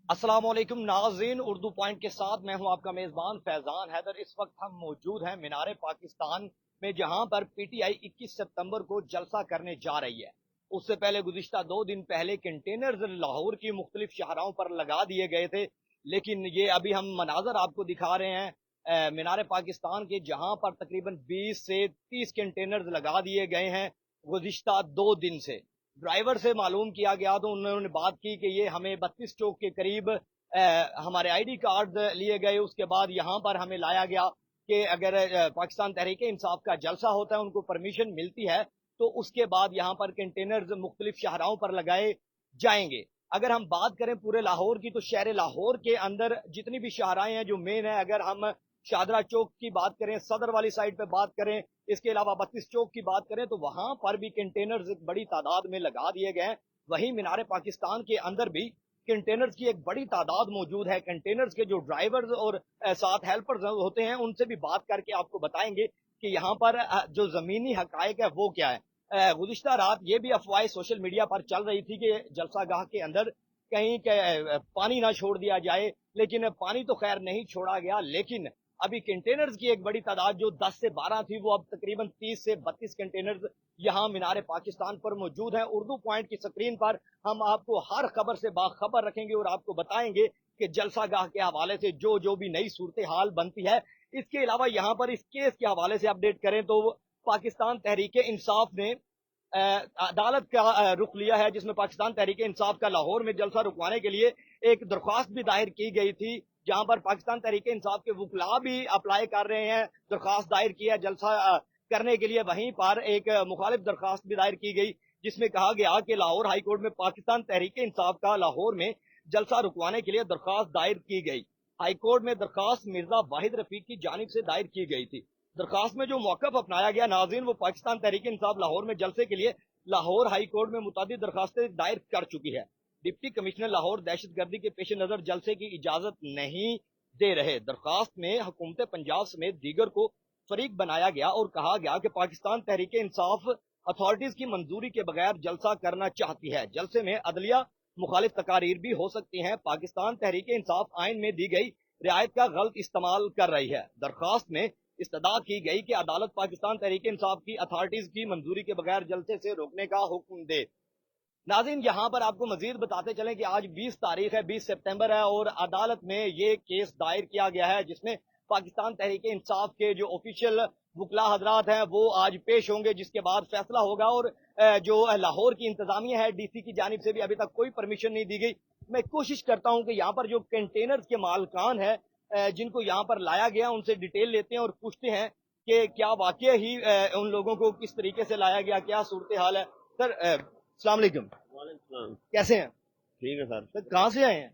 अस्सलाम वालेकुम नाज़रीन, उर्दू पॉइंट के साथ मैं हूं आपका मेज़बान फैज़ान हैदर। इस वक्त हम मौजूद हैं मीनार पाकिस्तान में, जहां पर पीटीआई 21 सितंबर को जलसा करने जा रही है। उससे पहले गुज़िश्ता 2 दिन पहले कंटेनर्स लाहौर की मुख्तलिफ शहरों पर लगा दिए गए थे, लेकिन ये अभी हम मनाजर आपको दिखा रहे हैं मीनार पाकिस्तान के, जहां पर तकरीबन 20 से 30 कंटेनर्स लगा दिए गए हैं गुज़िश्ता 2 दिन से। ड्राइवर से मालूम किया गया तो उन्होंने बात की कि ये हमें 32 चौक के करीब हमारे आईडी कार्ड लिए गए, उसके बाद यहाँ पर हमें लाया गया कि अगर पाकिस्तान तहरीक इंसाफ का जलसा होता है, उनको परमिशन मिलती है, तो उसके बाद यहाँ पर कंटेनर्स मुख्तलिफ शहरों पर लगाए जाएंगे। अगर हम बात करें पूरे लाहौर की, तो शहर लाहौर के अंदर जितनी भी शाहराएं हैं जो मेन है, अगर हम शाहदरा चौक की बात करें, सदर वाली साइड पे बात करें, इसके अलावा 32 चौक की बात करें, तो वहां पर भी कंटेनर्स एक बड़ी तादाद में लगा दिए गए हैं। वहीं मीनार पाकिस्तान के अंदर भी कंटेनर्स की एक बड़ी तादाद मौजूद है। कंटेनर्स के जो ड्राइवर्स और साथ हेल्पर्स होते हैं, उनसे भी बात करके आपको बताएंगे कि यहाँ पर जो जमीनी हकायक है वो क्या है। गुज़िश्ता रात ये भी अफवाहें सोशल मीडिया पर चल रही थी कि जलसा गाह के अंदर कहीं पानी ना छोड़ दिया जाए, लेकिन पानी तो खैर नहीं छोड़ा गया। लेकिन अभी कंटेनर्स की एक बड़ी तादाद जो 10 से 12 थी, वो अब तकरीबन 30 से 32 कंटेनर्स यहाँ मीनार पाकिस्तान पर मौजूद है। उर्दू पॉइंट की स्क्रीन पर हम आपको हर खबर से बाखबर रखेंगे और आपको बताएंगे कि जलसा गाह के हवाले से जो जो भी नई सूरत हाल बनती है। इसके अलावा यहाँ पर इस केस के हवाले से अपडेट करें तो पाकिस्तान तहरीक इंसाफ ने अदालत का रुख लिया है, जिसमें पाकिस्तान तहरीक इंसाफ का लाहौर में जलसा रुकवाने के लिए एक दरख्वास्त भी दायर की गई थी, जहां पर पाकिस्तान तहरीक इंसाफ के वकला भी अप्लाई कर रहे हैं, दरख्वास्त दायर किया जलसा करने के लिए। वहीं पर एक मुखालिफ दरख्वास्त भी दायर की गई, जिसमें कहा गया कि लाहौर हाई कोर्ट में पाकिस्तान तहरीक इंसाफ का लाहौर में जलसा रुकवाने के लिए दरख्वास्त दायर की गई। हाई कोर्ट में दरख्वास्त मिर्जा वाहिद रफीक की जानिब से दायर की गई थी। दरखास्त में जो मौकफ अपनाया गया नाज़रीन, वो पाकिस्तान तहरीक इंसाफ लाहौर में जलसे के लिए लाहौर हाई कोर्ट में मुतअद्दिद दरखास्तें दायर कर चुकी है। डिप्टी कमिश्नर लाहौर दहशत गर्दी के पेश नजर जलसे की इजाजत नहीं दे रहे। दरखास्त में हुकूमत पंजाब समेत दीगर को फरीक बनाया गया और कहा गया कि पाकिस्तान तहरीक इंसाफ अथॉरिटीज की मंजूरी के बगैर जलसा करना चाहती है। जलसे में अदलिया मुखालिफ तकारीर भी हो सकती हैं। पाकिस्तान तहरीक इंसाफ आइन में दी गई रियायत का गलत इस्तेमाल कर रही है। दरखास्त में इस्तदा की गई कि अदालत पाकिस्तान तहरीक इंसाफ की अथॉरिटीज की मंजूरी के बगैर जलसे से रोकने का हुक्म दे। नाज़रीन, यहाँ पर आपको मजीद बताते चलें कि आज 20 तारीख है, 20 सितंबर है, और अदालत में ये केस दायर किया गया है, जिसमें पाकिस्तान तहरीक इंसाफ के जो ऑफिशियल वकला हजरात हैं वो आज पेश होंगे, जिसके बाद फैसला होगा। और जो लाहौर की इंतजामिया है, डीसी की जानिब से भी अभी तक कोई परमिशन नहीं दी गई। मैं कोशिश करता हूँ कि यहाँ पर जो कंटेनर्स के मालकान है, जिनको यहाँ पर लाया गया, उनसे डिटेल लेते हैं और पूछते हैं कि क्या वाकई ही उन लोगों को किस तरीके से लाया गया, क्या सूरत हाल है। सर अस्सलाम वालेकुम। वालेकुम। कैसे हैं ठीक है सर। सर? कहाँ से आए हैं?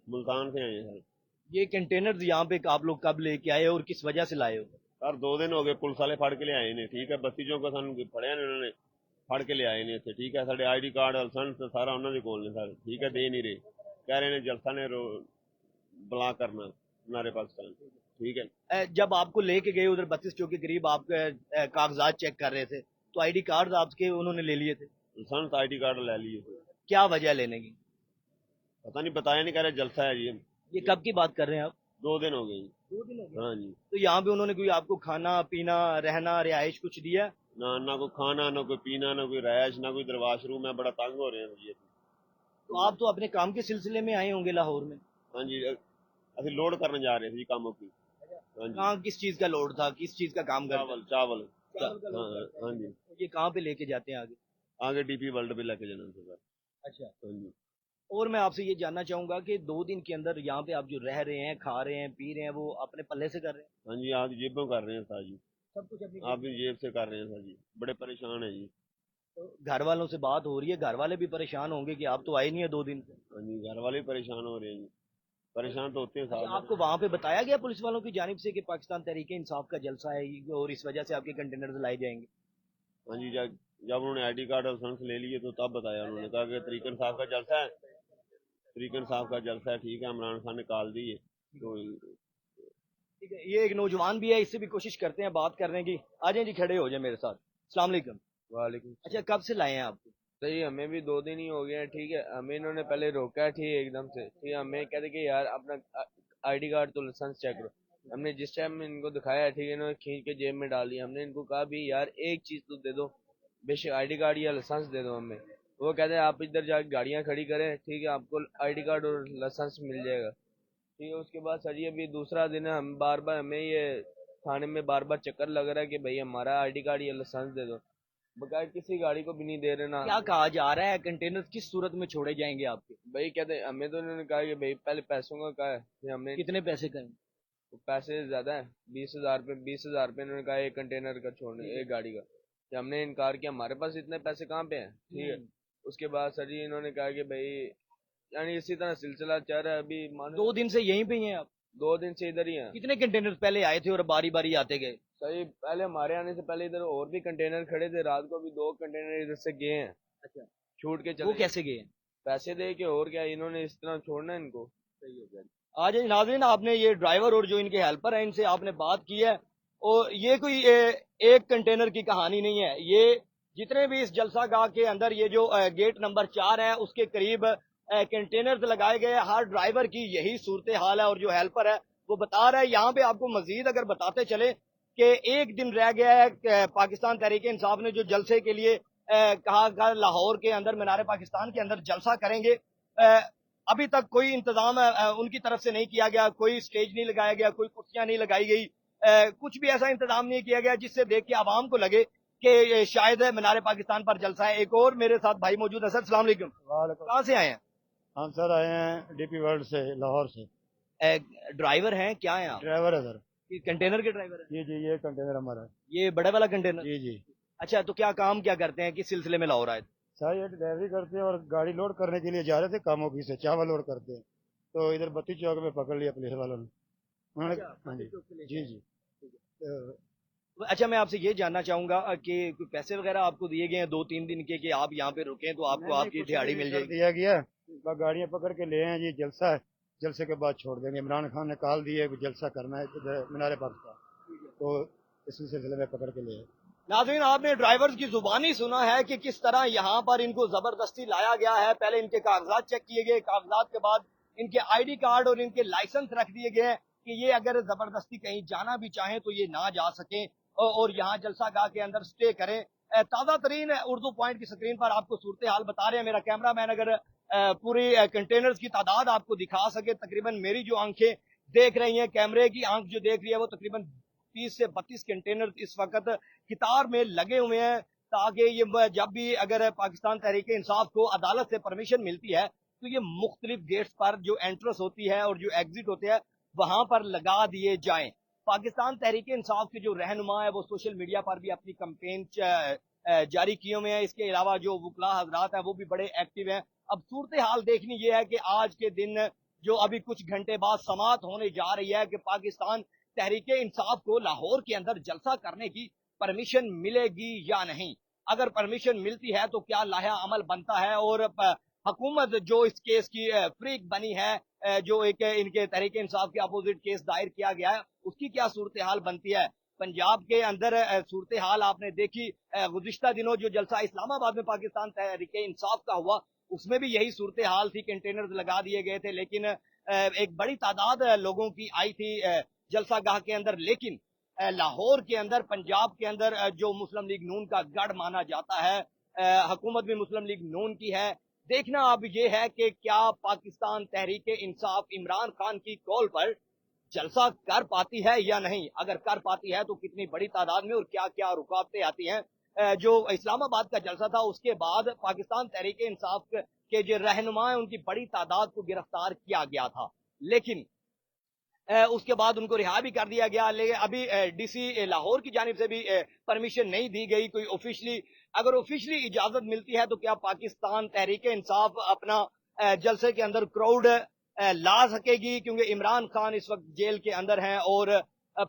मुल्तान से आए हैं सर। ये कंटेनर्स यहाँ पे आप लोग कब लेके आए हो और किस वजह से लाए हो? सर 2 दिन हो गए, पुलिस वाले फड़ के ले आए ने। ठीक है, बस्तीजों को सन फड़िया ने, उन्होंने फड़ के ले आए ने इतने। ठीक है, साढ़े आईडी कार्ड लाइसेंस सारा उन्होंने कोल ने सर। ठीक है, दे नहीं रहे, कह रहे ने जलसा ने बला करना नारे पाकिस्तान। ठीक है। जब आपको लेके गए उधर 32 चौक के करीब, आप कागजात चेक कर रहे थे, तो आईडी कार्ड आपके उन्होंने ले लिए थे? लाइसेंस आईडी कार्ड ले लिए थे। क्या वजह लेने की? पता नहीं, बताया नहीं, कह रहे जलसा है जी। ये कब की बात कर रहे हैं आप? 2 दिन हो गए जी। 2 दिन हो गए। हाँ जी। तो यहाँ पे उन्होंने कोई आपको खाना पीना रहना रिहाइश कुछ दिया? ना ना कोई खाना, ना कोई पीना, ना कोई रहायश, ना कोई दरवाश रूम है। बड़ा तंग हो रहे हैं जी। तो आप तो अपने काम के सिलसिले में आए होंगे लाहौर में? हाँ जी, अभी लोड करने जा रहे थे जी कामों की। हाँ जी। कहाँ, किस चीज का लोड था, किस चीज का काम करते चावल चावल। हैं? हाँ हाँ जी। ये कहाँ पे लेके जाते हैं आगे? आगे डीपी वर्ल्ड पे लेके जाना सर। अच्छा। हाँ जी। और मैं आपसे ये जानना चाहूंगा कि 2 दिन के अंदर यहाँ पे आप जो रह रहे हैं, खा रहे हैं, पी रहे हैं, वो अपने पल्ले से कर रहे हैं? हाँ जी, आप जेबों कर रहे हैं सर जी। सब कुछ अपनी आप भी जेब से कर रहे हैं सर जी। बड़े परेशान है जी। तो घर वालों से बात हो रही है, घर वाले भी परेशान होंगे कि आप तो आए नहीं है 2 दिन से। हाँ जी, घर वाले भी परेशान हो रहे हैं जी। परेशान तो होते हैं अच्छा, साहब। आपको वहां पे बताया गया पुलिस वालों की जानिब से कि पाकिस्तान तहरीक इंसाफ का जलसा है और इस वजह से आपके कंटेनर लाए जाएंगे? हाँ जी, जब उन्होंने आईडी कार्ड और लाइसेंस ले लिए तो तब बताया। उन्होंने कहा कि तरीकन साहब का जलसा है, तरीकन साहब का जलसा है। ठीक है, इमरान खान ने कॉल दी है तो। ठीक है, ये एक नौजवान भी है, इससे भी कोशिश करते हैं बात करने की। आ जाए जी, खड़े हो जाए मेरे साथ। अस्सलाम वालेकुम। वालेकुम। अच्छा, कब से लाए हैं आपको? صحیح ہمیں بھی 2 دن ہی ہو گئے ہیں. ٹھیک ہے ہمیں انہوں نے پہلے روکا ٹھیک ایک دم سے. ٹھیک ہے ہمیں کہتے کہ یار اپنا آئی ڈی کارڈ تو لائسنس چیک کرو. ہم نے جس ٹائم ان کو دکھایا ٹھیک ہے انہوں نے کھینچ کے جیب میں ڈال دیا. ہم نے ان کو کہا بھی یار ایک چیز تو دے دو, بے شک آئی ڈی کارڈ یا لائسنس دے دو ہمیں. وہ کہتے ہیں آپ ادھر جا کے گاڑیاں کھڑی کریں ٹھیک ہے آپ کو آئی ڈی کارڈ اور لائسنس مل جائے گا. ٹھیک ہے اس کے بعد سر یہ بھی دوسرا دن ہے ہم بار بار ہمیں یہ تھانے میں بار بار چکر لگ رہا ہے کہ بھائی ہمارا آئی ڈی کارڈ یا لائسنس دے دو. بقایا کسی گاڑی کو بھی نہیں دے رہے نا. کیا کہا جا رہا ہے کنٹینر کس صورت میں چھوڑے جائیں گے آپ کے؟ بھائی کہتے ہیں ہمیں تو انہوں نے کہا کہ بھائی پہلے پیسوں کا کہا ہے پھر ہم نے کتنے پیسے کریں؟ پیسے زیادہ ہیں 20,000 روپے انہوں نے کہا ایک کنٹینر کا چھوڑنے ایک گاڑی کا. کہ ہم نے انکار کیا ہمارے پاس اتنے پیسے کہاں پہ ہیں. ٹھیک ہے اس کے بعد سر جی انہوں نے کہا کہ بھائی یعنی اسی طرح سلسلہ چل رہا ہے ابھی 2 دن سے یہیں پہ ہی ہیں آپ؟ 2 دن سے ادھر ہی ہیں. کتنے کنٹینر پہلے آئے تھے اور باری باری آتے گئے؟ صحیح پہلے ہمارے آنے سے پہلے ادھر اور بھی کنٹینر کھڑے تھے. رات کو بھی 2 کنٹینر ادھر سے گئے ہیں. اچھا چھوٹ کے وہ چلے کیسے گئے؟ پیسے دے کے اور کیا انہوں نے اس طرح چھوڑنا ان کو. آج ناظرین آپ نے یہ ڈرائیور اور جو ان کے ہیلپر ہیں ان سے آپ نے بات کی ہے اور یہ کوئی ایک کنٹینر کی کہانی نہیں ہے. یہ جتنے بھی اس جلسہ گاہ کے اندر یہ جو گیٹ نمبر 4 ہے اس کے قریب کنٹینر لگائے گئے. ہر ڈرائیور کی یہی صورتحال ہے اور جو ہیلپر ہے وہ بتا رہا ہے. یہاں پہ آپ کو مزید اگر بتاتے چلے کہ ایک دن رہ گیا ہے پاکستان تحریک انصاف نے جو جلسے کے لیے کہا لاہور کے اندر مینار پاکستان کے اندر جلسہ کریں گے. ابھی تک کوئی انتظام ان کی طرف سے نہیں کیا گیا. کوئی سٹیج نہیں لگایا گیا, کوئی کرسیاں نہیں لگائی گئی, کچھ بھی ایسا انتظام نہیں کیا گیا جس سے دیکھ کے عوام کو لگے کہ شاید مینار پاکستان پر جلسہ ہے. ایک اور میرے ساتھ بھائی موجود ہے. سر السلام علیکم. کہاں سے آئے ہیں؟ ہم سر آئے ہیں ڈی پی ورلڈ سے, لاہور سے. ڈرائیور ہیں کیا ہیں آپ؟ ڈرائیور ہے سر. کنٹینر کے ڈرائیور ہیں؟ جی جی یہ کنٹینر ہمارا ہے. یہ بڑے والا کنٹینر؟ جی جی. اچھا تو کیا کام کیا کرتے ہیں, کس سلسلے میں لاہور آئے تھے؟ سر یہ ڈرائیوری کرتے ہیں اور گاڑی لوڈ کرنے کے لیے جا رہے تھے کام آفس سے, چاول لوڈ کرتے ہیں. تو ادھر بتی چوک میں پکڑ لیا پولیس والوں نے. انہوں نے ہاں جی جی. اچھا میں آپ سے یہ جاننا چاہوں گا کہ کوئی پیسے وغیرہ آپ کو دیے گئے ہیں 2-3 دن کے کہ آپ یہاں پہ رکیں تو آپ کو آپ کی دہاڑی مل جائے گی؟ دیا گیا بس گاڑیاں پکڑ کے لے ہیں. جی جلسہ ہے, جلسے کے بعد چھوڑ دیں گے. عمران خان نے کال دی ہے کہ جلسہ کرنا ہے مینار پاکستان, تو اسی سلسلے میں پکڑ کے لے ہیں. ناظرین آپ نے ڈرائیورز کی زبانی سنا ہے کہ کس طرح یہاں پر ان کو زبردستی لایا گیا ہے. پہلے ان کے کاغذات چیک کیے گئے, کاغذات کے بعد ان کے آئی ڈی کارڈ اور ان کے لائسنس رکھ دیے گئے کہ یہ اگر زبردستی کہیں جانا بھی چاہیں تو یہ نہ جا سکیں اور یہاں جلسہ گاہ کے اندر سٹے کریں. تازہ ترین اردو پوائنٹ کی سکرین پر آپ کو صورتحال بتا رہے ہیں. میرا کیمرہ مین اگر پوری کنٹینرز کی تعداد آپ کو دکھا سکے, تقریباً میری جو آنکھیں دیکھ رہی ہیں, کیمرے کی آنکھ جو دیکھ رہی ہے وہ تقریباً 30 سے 32 کنٹینر اس وقت قطار میں لگے ہوئے ہیں تاکہ یہ جب بھی اگر پاکستان تحریک انصاف کو عدالت سے پرمیشن ملتی ہے تو یہ مختلف گیٹس پر جو انٹرس ہوتی ہے اور جو ایگزٹ ہوتے ہیں وہاں پر لگا دیے جائیں. پاکستان تحریک انصاف کے جو رہنما ہے وہ سوشل میڈیا پر بھی اپنی کمپین جاری کیے ہوئے ہیں. اس کے علاوہ جو وکلا حضرات ہیں وہ بھی بڑے ایکٹیو ہیں. اب صورتحال دیکھنی یہ ہے کہ آج کے دن جو ابھی کچھ گھنٹے بعد سماعت ہونے جا رہی ہے کہ پاکستان تحریک انصاف کو لاہور کے اندر جلسہ کرنے کی پرمیشن ملے گی یا نہیں. اگر پرمیشن ملتی ہے تو کیا لاحہ عمل بنتا ہے اور حکومت جو اس کیس کی فریق بنی ہے جو ایک ان کے تحریک انصاف کے اپوزٹ کیس دائر کیا گیا ہے اس کی کیا صورتحال بنتی ہے. پنجاب کے اندر صورتحال آپ نے دیکھی, گزشتہ دنوں جو جلسہ اسلام آباد میں پاکستان تحریک انصاف کا ہوا اس میں بھی یہی صورتحال تھی, کنٹینرز لگا دیے گئے تھے لیکن ایک بڑی تعداد لوگوں کی آئی تھی جلسہ گاہ کے اندر. لیکن لاہور کے اندر, پنجاب کے اندر جو مسلم لیگ نون کا گڑھ مانا جاتا ہے, حکومت بھی مسلم لیگ نون کی ہے. دیکھنا اب یہ ہے کہ کیا پاکستان تحریک انصاف عمران خان کی کال پر جلسہ کر پاتی ہے یا نہیں. اگر کر پاتی ہے تو کتنی بڑی تعداد میں اور کیا کیا رکاوٹیں آتی ہیں. جو اسلام آباد کا جلسہ تھا اس کے بعد پاکستان تحریک انصاف کے جو رہنما ہیں ان کی بڑی تعداد کو گرفتار کیا گیا تھا لیکن اس کے بعد ان کو رہا بھی کر دیا گیا. لیکن ابھی ڈی سی لاہور کی جانب سے بھی پرمیشن نہیں دی گئی کوئی آفیشلی. اگر آفیشلی اجازت ملتی ہے تو کیا پاکستان تحریک انصاف اپنا جلسے کے اندر کراؤڈ لا سکے گی, کیونکہ عمران خان اس وقت جیل کے اندر ہیں اور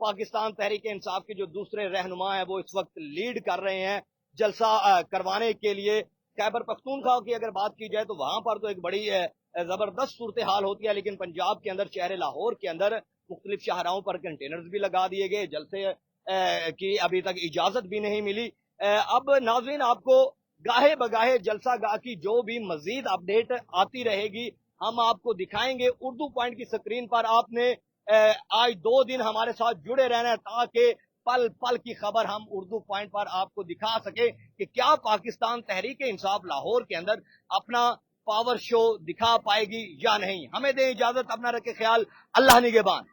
پاکستان تحریک انصاف کے جو دوسرے رہنما ہیں وہ اس وقت لیڈ کر رہے ہیں جلسہ کروانے کے لیے. خیبر پختونخوا کی اگر بات کی جائے تو وہاں پر تو ایک بڑی زبردست صورتحال ہوتی ہے, لیکن پنجاب کے اندر شہر لاہور کے اندر مختلف شاہراہوں پر کنٹینرز بھی لگا دیے گئے, جلسے کی ابھی تک اجازت بھی نہیں ملی. اب ناظرین آپ کو गाहे बगाहे जलसा गाह की जो भी मजीद अपडेट आती रहेगी हम आपको दिखाएंगे। उर्दू पॉइंट की स्क्रीन पर आपने आज 2 दिन हमारे साथ जुड़े रहना है ताकि पल पल की खबर हम उर्दू पॉइंट पर आपको दिखा सके कि क्या पाकिस्तान तहरीक इंसाफ लाहौर के अंदर अपना पावर शो दिखा पाएगी या नहीं। हमें दें इजाजत, अपना रखे ख्याल, अल्लाह निगहबान।